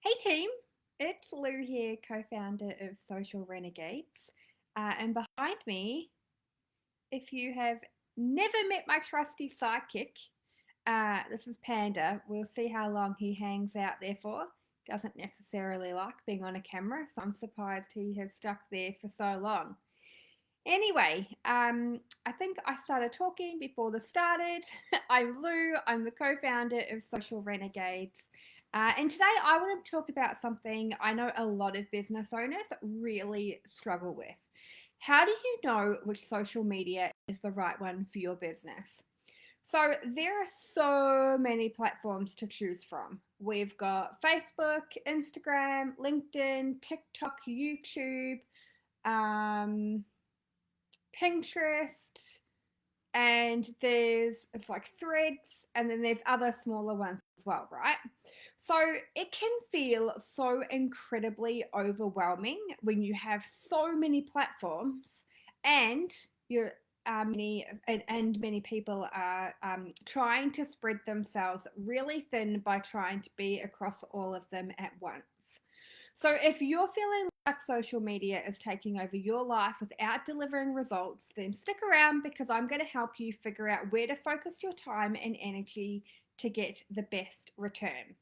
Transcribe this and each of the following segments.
Hey team, it's Lou here, co-founder of Social Renegades. And behind me, if you have never met my trusty sidekick, this is Panda. We'll see how long he hangs out there for. Doesn't necessarily like being on a camera, so I'm surprised he has stuck there for so long. Anyway, I think I started talking before this started. I'm Lou, I'm the co founder of Social Renegades. And today I want to talk about something I know a lot of business owners really struggle with. How do you know which social media is the right one for your business? So, there are so many platforms to choose from. We've got Facebook, Instagram, LinkedIn, TikTok, YouTube. Um, Pinterest, and there's it's like Threads, and then there's other smaller ones as well, right? So it can feel so incredibly overwhelming when you have so many platforms and you're many people are trying to spread themselves really thin by trying to be across all of them at once. So if you're feeling like social media is taking over your life without delivering results, then stick around because I'm going to help you figure out where to focus your time and energy to get the best return.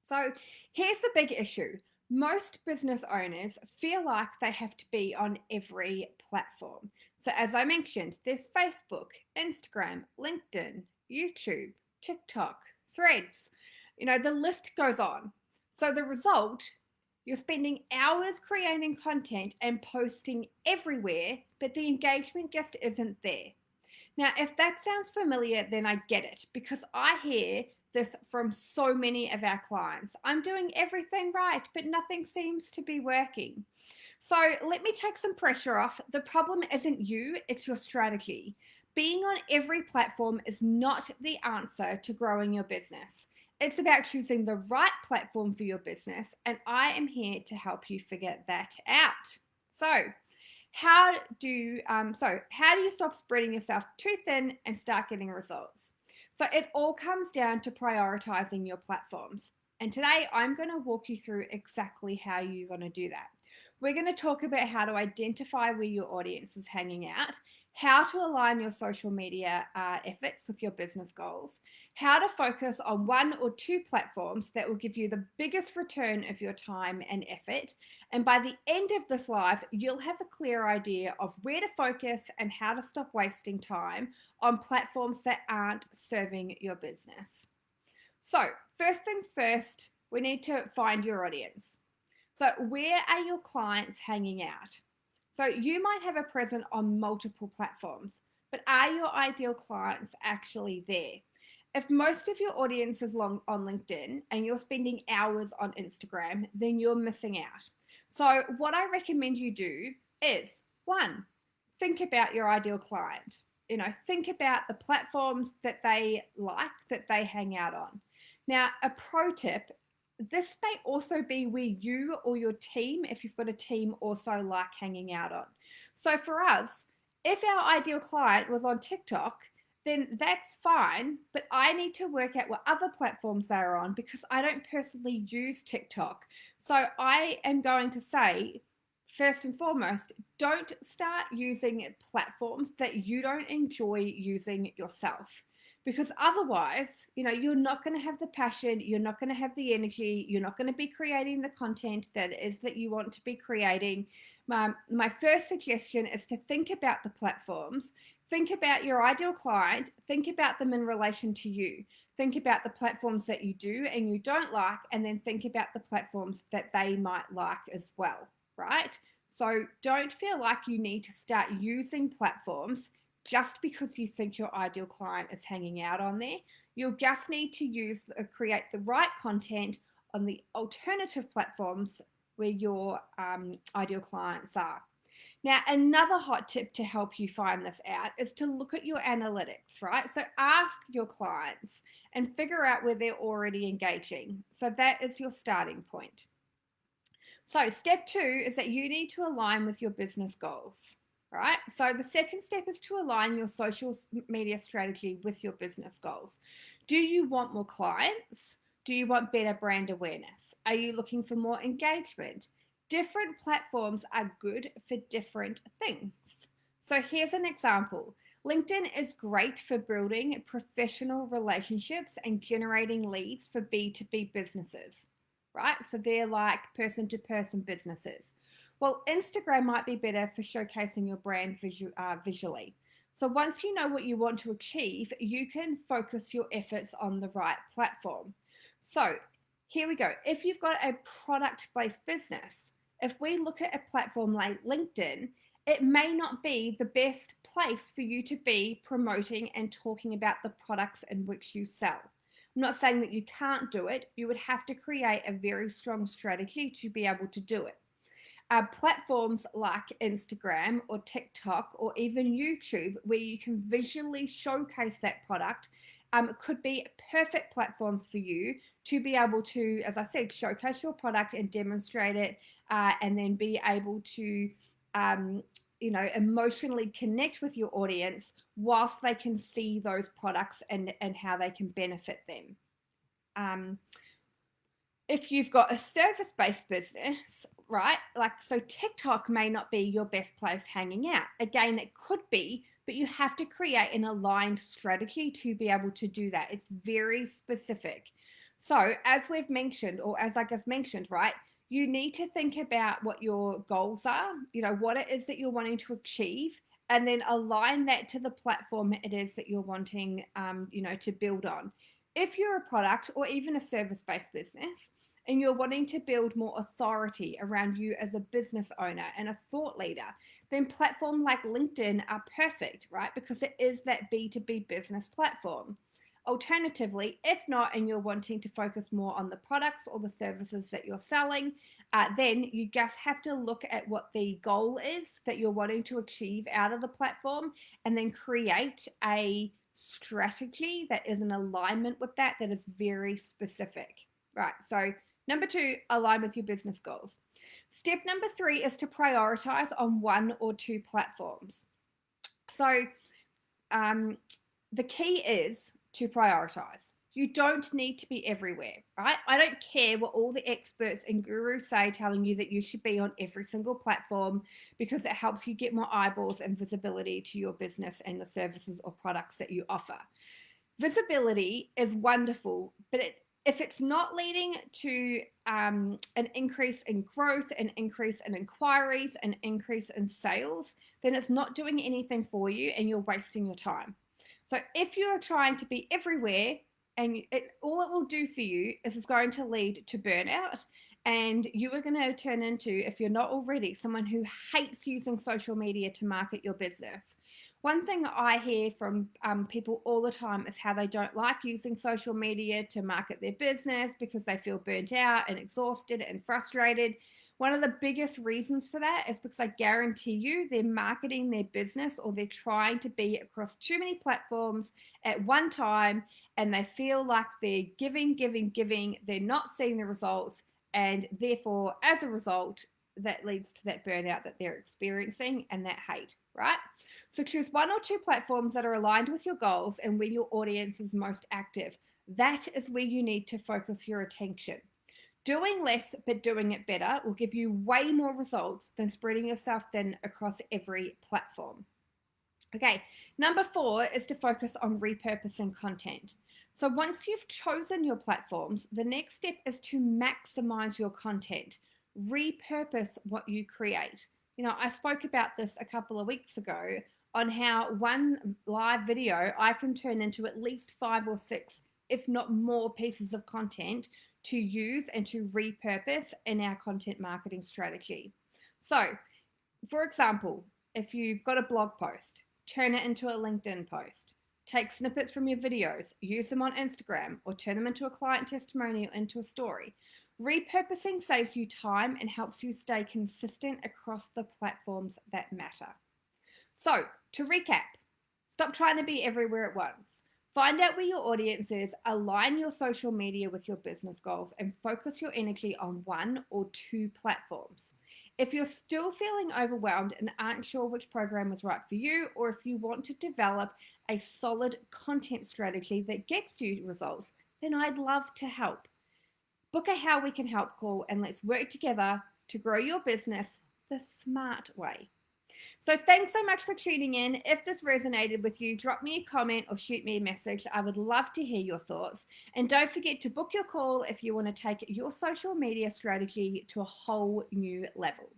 So here's the big issue. Most business owners feel like they have to be on every platform. So, as I mentioned, there's Facebook, Instagram, LinkedIn, YouTube, TikTok, Threads. The list goes on. So, the result, you're spending hours creating content and posting everywhere, but the engagement just isn't there. Now, if that sounds familiar, then I get it because I hear this from so many of our clients. I'm doing everything right, but nothing seems to be working. So let me take some pressure off. The problem isn't you, it's your strategy. Being on every platform is not the answer to growing your business. It's about choosing the right platform for your business, and I am here to help you figure that out. So, how do you stop spreading yourself too thin and start getting results? So it all comes down to prioritizing your platforms. And today I'm going to walk you through exactly how you're going to do that. We're going to talk about how to identify where your audience is hanging out, how to align your social media efforts with your business goals, how to focus on one or two platforms that will give you the biggest return of your time and effort. And by the end of this live, you'll have a clear idea of where to focus and how to stop wasting time on platforms that aren't serving your business. So, first things first, we need to find your audience. So, where are your clients hanging out? So, you might have a presence on multiple platforms, but are your ideal clients actually there? If most of your audience is on LinkedIn and you're spending hours on Instagram, then you're missing out. So, what I recommend you do is one, think about your ideal client. Think about the platforms that they like, that they hang out on. Now, a pro tip, this may also be where you or your team, if you've got a team, also like hanging out on. So for us, if our ideal client was on TikTok, then that's fine, but I need to work out what other platforms they're on because I don't personally use TikTok. So I am going to say, first and foremost, don't start using platforms that you don't enjoy using yourself because otherwise, you're not going to have the passion, you're not going to have the energy, you're not going to be creating the content that is that you want to be creating. My first suggestion is to think about the platforms, think about your ideal client, think about them in relation to you. Think about the platforms that you do and you don't like, and then think about the platforms that they might like as well, right? So don't feel like you need to start using platforms just because you think your ideal client is hanging out on there. You'll just need to create the right content on the alternative platforms where your ideal clients are. Now, another hot tip to help you find this out is to look at your analytics, right? So ask your clients and figure out where they're already engaging. So that is your starting point. So step 2 is that you need to align with your business goals, right? So the second step is to align your social media strategy with your business goals. Do you want more clients? Do you want better brand awareness? Are you looking for more engagement? Different platforms are good for different things. So here's an example. LinkedIn is great for building professional relationships and generating leads for B2B businesses, right? So they're like person to person businesses. Well, Instagram might be better for showcasing your brand visually. So once you know what you want to achieve, you can focus your efforts on the right platform. So here we go. If you've got a product-based business, if we look at a platform like LinkedIn, it may not be the best place for you to be promoting and talking about the products in which you sell. I'm not saying that you can't do it. You would have to create a very strong strategy to be able to do it. Platforms like Instagram or TikTok or even YouTube, where you can visually showcase that product, could be perfect platforms for you to be able to, as I said, showcase your product and demonstrate it, and then be able to emotionally connect with your audience whilst they can see those products and how they can benefit them. If you've got a service-based business, right, like, so TikTok may not be your best place hanging out. Again, it could be, but you have to create an aligned strategy to be able to do that. It's very specific. So as we've mentioned, or as I just mentioned, right, you need to think about what your goals are, what it is that you're wanting to achieve, and then align that to the platform it is that you're wanting, to build on. If you're a product or even a service-based business and you're wanting to build more authority around you as a business owner and a thought leader, then platforms like LinkedIn are perfect, right? Because it is that B2B business platform. Alternatively, if not, and you're wanting to focus more on the products or the services that you're selling, then you just have to look at what the goal is that you're wanting to achieve out of the platform, and then create a strategy that is in alignment with that is very specific. Right, so number 2, align with your business goals. Step number 3 is to prioritize on 1 or 2 platforms. So the key is to prioritize. You don't need to be everywhere, right? I don't care what all the experts and gurus say telling you that you should be on every single platform, because it helps you get more eyeballs and visibility to your business and the services or products that you offer. Visibility is wonderful, but if it's not leading to an increase in growth, an increase in inquiries, an increase in sales, then it's not doing anything for you and you're wasting your time. So if you're trying to be everywhere, and all it will do for you is it's going to lead to burnout, and you are going to turn into, if you're not already, someone who hates using social media to market your business. One thing I hear from people all the time is how they don't like using social media to market their business because they feel burnt out and exhausted and frustrated. One of the biggest reasons for that is because I guarantee you they're marketing their business, or they're trying to be across too many platforms at one time, and they feel like they're giving, they're not seeing the results, and therefore, as a result, that leads to that burnout that they're experiencing and that hate, right? So choose 1 or 2 platforms that are aligned with your goals and where your audience is most active. That is where you need to focus your attention. Doing less but doing it better will give you way more results than spreading yourself thin across every platform. Okay, number 4 is to focus on repurposing content. So once you've chosen your platforms, the next step is to maximize your content. Repurpose what you create. I spoke about this a couple of weeks ago on how one live video I can turn into at least 5 or 6, if not more, pieces of content to use and to repurpose in our content marketing strategy. So, for example, if you've got a blog post, turn it into a LinkedIn post. Take snippets from your videos, use them on Instagram, or turn them into a client testimonial, into a story. Repurposing saves you time and helps you stay consistent across the platforms that matter. So, to recap, stop trying to be everywhere at once. Find out where your audience is, align your social media with your business goals, and focus your energy on 1 or 2 platforms. If you're still feeling overwhelmed and aren't sure which program is right for you, or if you want to develop a solid content strategy that gets you results, then I'd love to help. Book a How We Can Help call and let's work together to grow your business the smart way. So thanks so much for tuning in. If this resonated with you, drop me a comment or shoot me a message. I would love to hear your thoughts. And don't forget to book your call if you want to take your social media strategy to a whole new level.